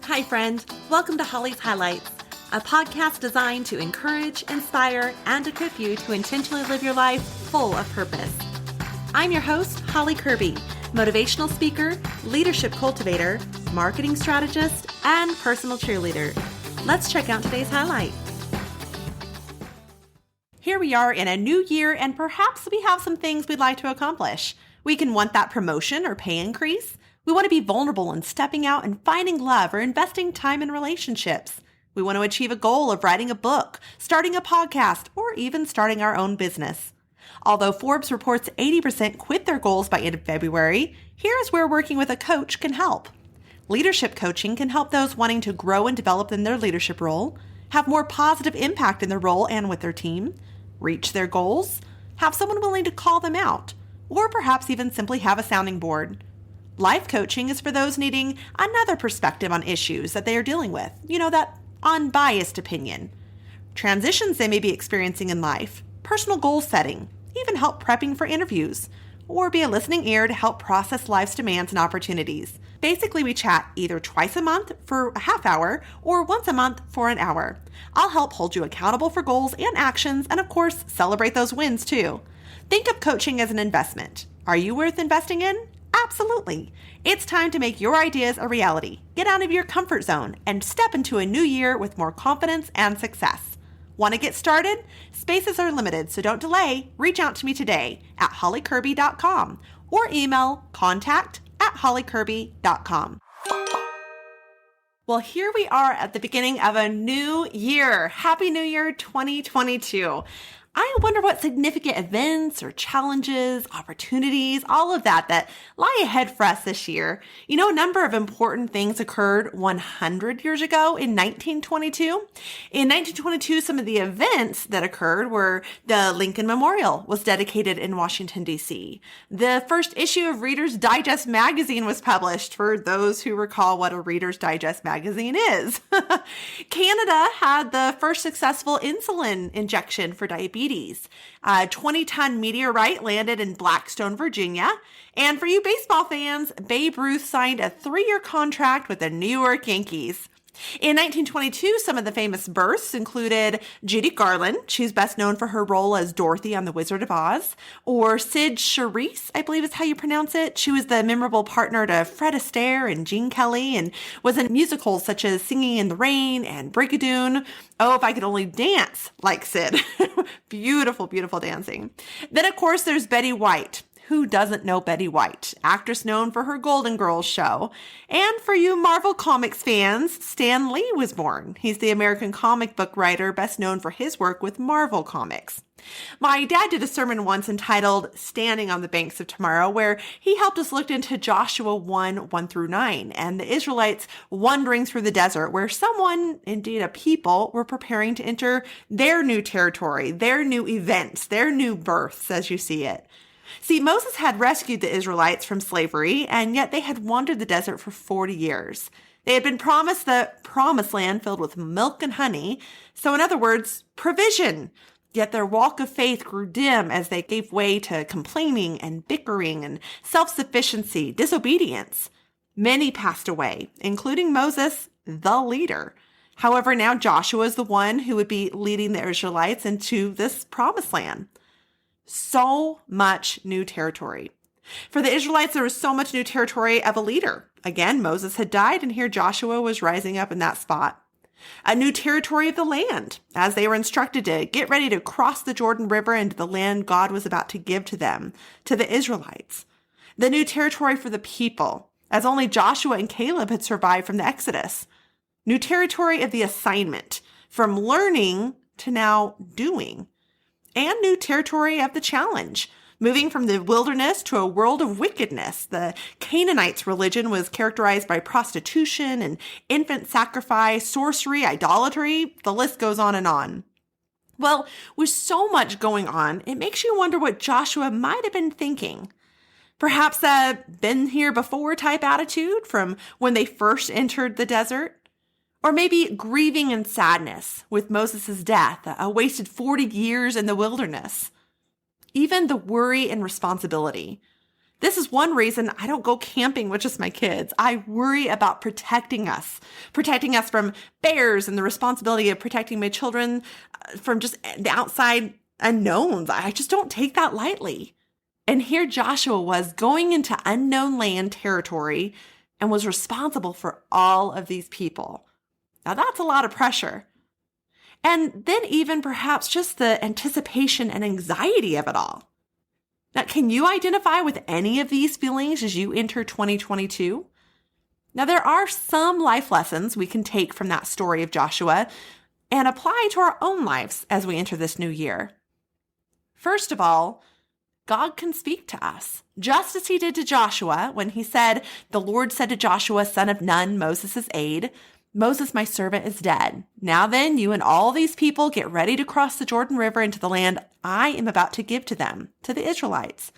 Hi, friend. Welcome to Holly's Highlights, a podcast designed to encourage, inspire, and equip you to intentionally live your life full of purpose. I'm your host, Holly Kirby, motivational speaker, leadership cultivator, marketing strategist, and personal cheerleader. Let's check out today's highlight. Here we are in a new year, and perhaps we have some things we'd like to accomplish. We can want that promotion or pay increase. We want to be vulnerable in stepping out and finding love or investing time in relationships. We want to achieve a goal of writing a book, starting a podcast, or even starting our own business. Although Forbes reports 80% quit their goals by end of February, here's where working with a coach can help. Leadership coaching can help those wanting to grow and develop in their leadership role, have more positive impact in their role and with their team, reach their goals, have someone willing to call them out, or perhaps even simply have a sounding board. Life coaching is for those needing another perspective on issues that they are dealing with, that unbiased opinion. Transitions they may be experiencing in life, personal goal setting, even help prepping for interviews, or be a listening ear to help process life's demands and opportunities. Basically, we chat either twice a month for a half hour or once a month for an hour. I'll help hold you accountable for goals and actions, and of course, celebrate those wins too. Think of coaching as an investment. Are you worth investing in? Absolutely. It's time to make your ideas a reality. Get out of your comfort zone and step into a new year with more confidence and success. Want to get started? Spaces are limited, so don't delay. Reach out to me today at hollykirby.com or email contact@hollykirby.com. Well, here we are at the beginning of a new year. Happy New Year 2022. I wonder what significant events or challenges, opportunities, all of that lie ahead for us this year. A number of important things occurred 100 years ago in 1922. In 1922, some of the events that occurred were the Lincoln Memorial was dedicated in Washington, D.C. The first issue of Reader's Digest magazine was published, for those who recall what a Reader's Digest magazine is. Canada had the first successful insulin injection for diabetes. A 20-ton meteorite landed in Blackstone, Virginia. And for you baseball fans, Babe Ruth signed a 3-year contract with the New York Yankees. In 1922, some of the famous births included Judy Garland. She's best known for her role as Dorothy on The Wizard of Oz. Or Cyd Charisse, I believe is how you pronounce it. She was the memorable partner to Fred Astaire and Gene Kelly and was in musicals such as Singing in the Rain and Brigadoon. Oh, if I could only dance like Cyd. Beautiful, beautiful dancing. Then, of course, there's Betty White. Who doesn't know Betty White? Actress known for her Golden Girls show. And for you Marvel Comics fans, Stan Lee was born. He's the American comic book writer best known for his work with Marvel Comics. My dad did a sermon once entitled Standing on the Banks of Tomorrow, where he helped us look into Joshua 1:1-9, and the Israelites wandering through the desert, where someone, indeed a people, were preparing to enter their new territory, their new events, their new births, as you see it. See, Moses had rescued the Israelites from slavery, and yet they had wandered the desert for 40 years. They had been promised the promised land filled with milk and honey. So in other words, provision. Yet their walk of faith grew dim as they gave way to complaining and bickering and self-sufficiency, disobedience. Many passed away, including Moses, the leader. However, now Joshua is the one who would be leading the Israelites into this promised land. So much new territory. For the Israelites, there was so much new territory of a leader. Again, Moses had died, and here Joshua was rising up in that spot. A new territory of the land, as they were instructed to get ready to cross the Jordan River into the land God was about to give to them, to the Israelites. The new territory for the people, as only Joshua and Caleb had survived from the Exodus. New territory of the assignment, from learning to now doing. And new territory of the challenge, moving from the wilderness to a world of wickedness. The Canaanites' religion was characterized by prostitution and infant sacrifice, sorcery, idolatry. The list goes on and on. Well, with so much going on, it makes you wonder what Joshua might have been thinking. Perhaps a been here before type attitude from when they first entered the desert. Or maybe grieving and sadness with Moses' death, a wasted 40 years in the wilderness. Even the worry and responsibility. This is one reason I don't go camping with just my kids. I worry about protecting us from bears and the responsibility of protecting my children from just the outside unknowns. I just don't take that lightly. And here Joshua was going into unknown land territory and was responsible for all of these people. Now that's a lot of pressure. And then even perhaps just the anticipation and anxiety of it all. Now, can you identify with any of these feelings as you enter 2022? Now, there are some life lessons we can take from that story of Joshua and apply to our own lives as we enter this new year. First of all, God can speak to us, just as he did to Joshua when he said, "The Lord said to Joshua, son of Nun, Moses' aide, Moses, my servant, is dead. Now then, you and all these people get ready to cross the Jordan River into the land I am about to give to them, to the Israelites.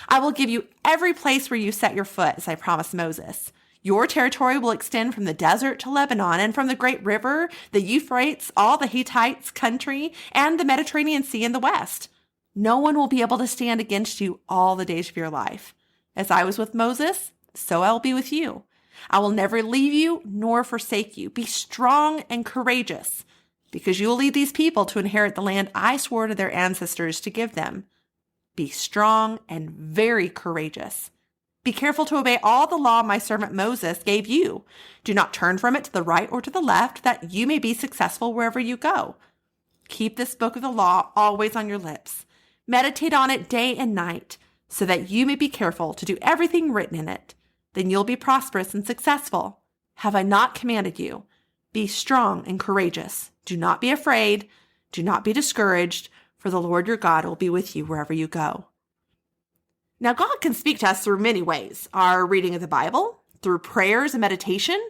I will give you every place where you set your foot, as I promised Moses. Your territory will extend from the desert to Lebanon and from the great river, the Euphrates, all the Hittites' country, and the Mediterranean Sea in the west. No one will be able to stand against you all the days of your life. As I was with Moses, so I will be with you. I will never leave you nor forsake you. Be strong and courageous, because you will lead these people to inherit the land I swore to their ancestors to give them. Be strong and very courageous. Be careful to obey all the law my servant Moses gave you. Do not turn from it to the right or to the left, that you may be successful wherever you go. Keep this book of the law always on your lips. Meditate on it day and night, so that you may be careful to do everything written in it. Then you'll be prosperous and successful. Have I not commanded you? Be strong and courageous. Do not be afraid. Do not be discouraged, for the Lord your God will be with you wherever you go." Now, God can speak to us through many ways. Our reading of the Bible, through prayers and meditation,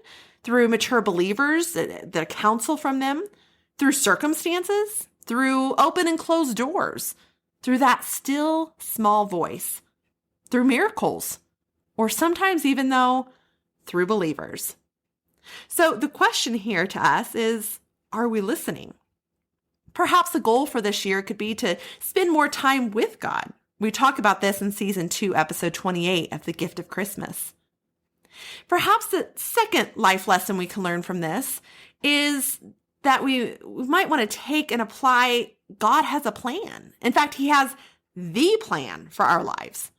through mature believers, the counsel from them, through circumstances, through open and closed doors, through that still small voice, through miracles, or sometimes even though through believers. So the question here to us is, are we listening? Perhaps the goal for this year could be to spend more time with God. We talk about this in season 2, episode 28 of The Gift of Christmas. Perhaps the second life lesson we can learn from this is that we might want to take and apply God has a plan. In fact, he has the plan for our lives.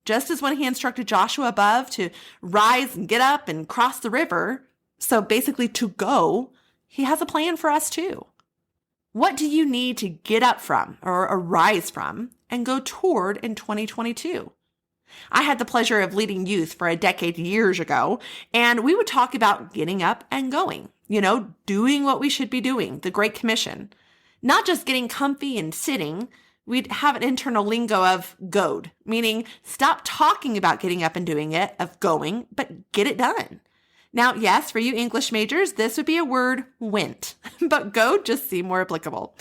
Just as when he instructed Joshua above to rise and get up and cross the river, so basically to go, he has a plan for us too. What do you need to get up from or arise from and go toward in 2022? I had the pleasure of leading youth for a decade years ago, and we would talk about getting up and going, doing what we should be doing, the Great Commission. Not just getting comfy and sitting. We'd have an internal lingo of goad, meaning stop talking about getting up and doing it, of going, but get it done. Now, yes, for you English majors, this would be a word went, but goad just seemed more applicable.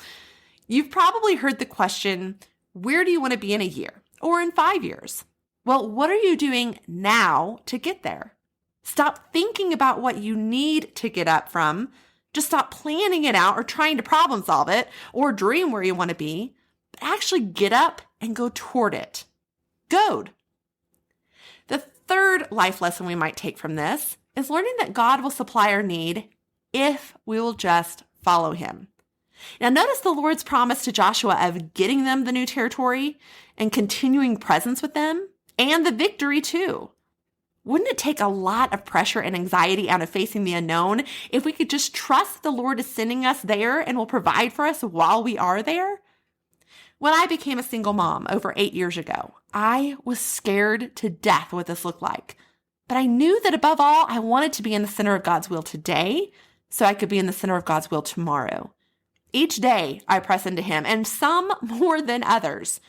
You've probably heard the question, where do you want to be in a year or in 5 years? Well, what are you doing now to get there? Stop thinking about what you need to get up from. Just stop planning it out or trying to problem solve it or dream where you want to be. Actually get up and go toward it. Goad. The third life lesson we might take from this is learning that God will supply our need if we will just follow him. Now notice the Lord's promise to Joshua of getting them the new territory and continuing presence with them and the victory too. Wouldn't it take a lot of pressure and anxiety out of facing the unknown if we could just trust the Lord is sending us there and will provide for us while we are there? When I became a single mom over 8 years ago, I was scared to death what this looked like. But I knew that above all, I wanted to be in the center of God's will today so I could be in the center of God's will tomorrow. Each day I press into him, and some more than others.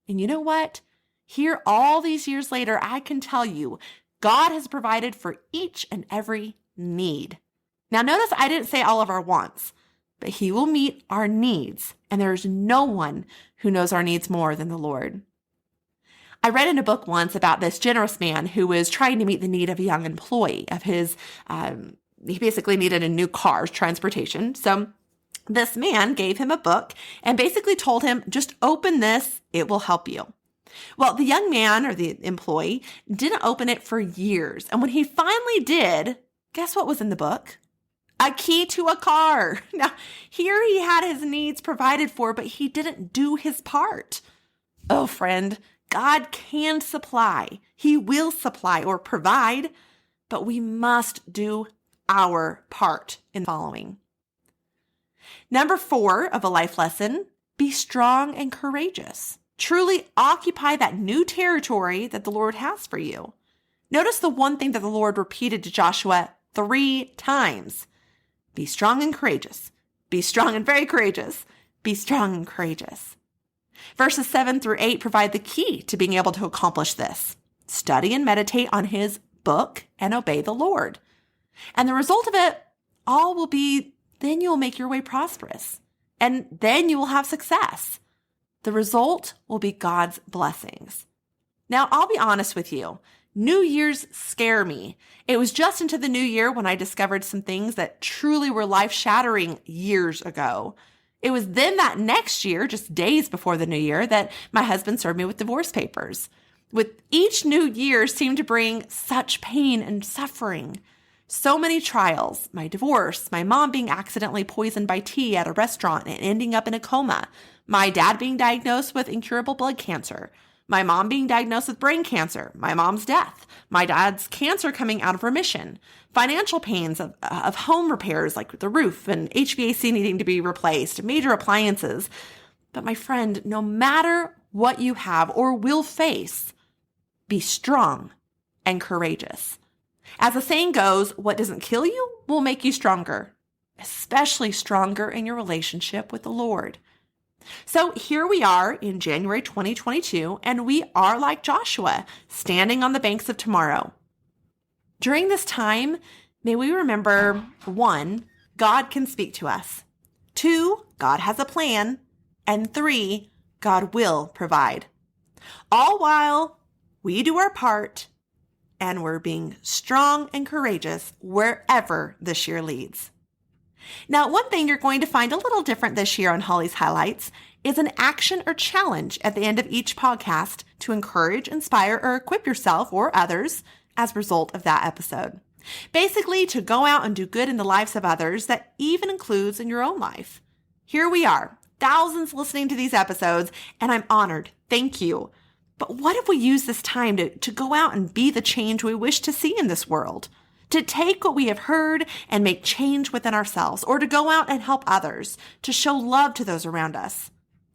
And you know what? Here, all these years later, I can tell you, God has provided for each and every need. Now notice I didn't say all of our wants, but he will meet our needs. And there is no one who knows our needs more than the Lord. I read in a book once about this generous man who was trying to meet the need of a young employee of his. He basically needed a new car, transportation. So this man gave him a book and basically told him, just open this, it will help you. Well, the young man or the employee didn't open it for years. And when he finally did, guess what was in the book? A key to a car. Now, here he had his needs provided for, but he didn't do his part. Oh, friend, God can supply. He will supply or provide, but we must do our part in following. Number 4 of a life lesson, be strong and courageous. Truly occupy that new territory that the Lord has for you. Notice the one thing that the Lord repeated to Joshua 3 times. Be strong and courageous. Be strong and very courageous. Be strong and courageous. Verses 7 through 8 provide the key to being able to accomplish this. Study and meditate on his book and obey the Lord. And the result of it all will be, then you will make your way prosperous. And then you will have success. The result will be God's blessings. Now, I'll be honest with you. New Year's scare me. It was just into the new year when I discovered some things that truly were life-shattering years ago. It was then that next year, just days before the new year, that my husband served me with divorce papers. With each new year seemed to bring such pain and suffering. So many trials, my divorce, my mom being accidentally poisoned by tea at a restaurant and ending up in a coma, my dad being diagnosed with incurable blood cancer, my mom being diagnosed with brain cancer, my mom's death, my dad's cancer coming out of remission, financial pains of home repairs like the roof and HVAC needing to be replaced, major appliances. But my friend, no matter what you have or will face, be strong and courageous. As the saying goes, what doesn't kill you will make you stronger, especially stronger in your relationship with the Lord. So here we are in January 2022, and we are like Joshua, standing on the banks of tomorrow. During this time, may we remember, 1, God can speak to us. 2, God has a plan. And 3, God will provide. All while we do our part and we're being strong and courageous wherever this year leads. Now, one thing you're going to find a little different this year on Holly's Highlights is an action or challenge at the end of each podcast to encourage, inspire, or equip yourself or others as a result of that episode. Basically, to go out and do good in the lives of others that even includes in your own life. Here we are, thousands listening to these episodes, and I'm honored. Thank you. But what if we use this time to go out and be the change we wish to see in this world? To take what we have heard and make change within ourselves, or to go out and help others, to show love to those around us.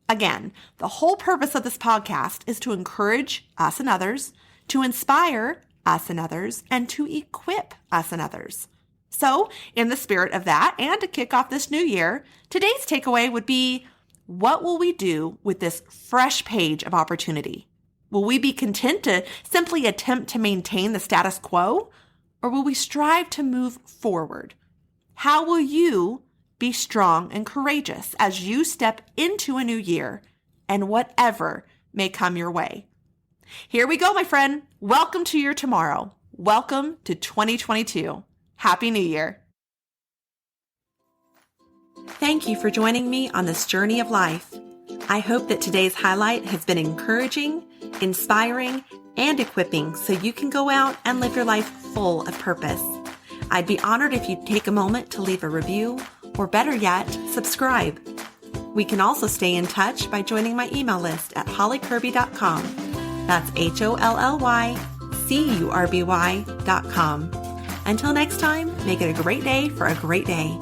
Again, the whole purpose of this podcast is to encourage us and others, to inspire us and others, and to equip us and others. So, in the spirit of that, and to kick off this new year, today's takeaway would be, what will we do with this fresh page of opportunity? Will we be content to simply attempt to maintain the status quo? Or will we strive to move forward? How will you be strong and courageous as you step into a new year and whatever may come your way? Here we go, my friend. Welcome to your tomorrow. Welcome to 2022. Happy New Year. Thank you for joining me on this journey of life. I hope that today's highlight has been encouraging, inspiring, and equipping so you can go out and live your life full of purpose. I'd be honored if you'd take a moment to leave a review, or better yet, subscribe. We can also stay in touch by joining my email list at hollykirby.com. That's HOLLYCURBY.com. Until next time, make it a great day for a great day.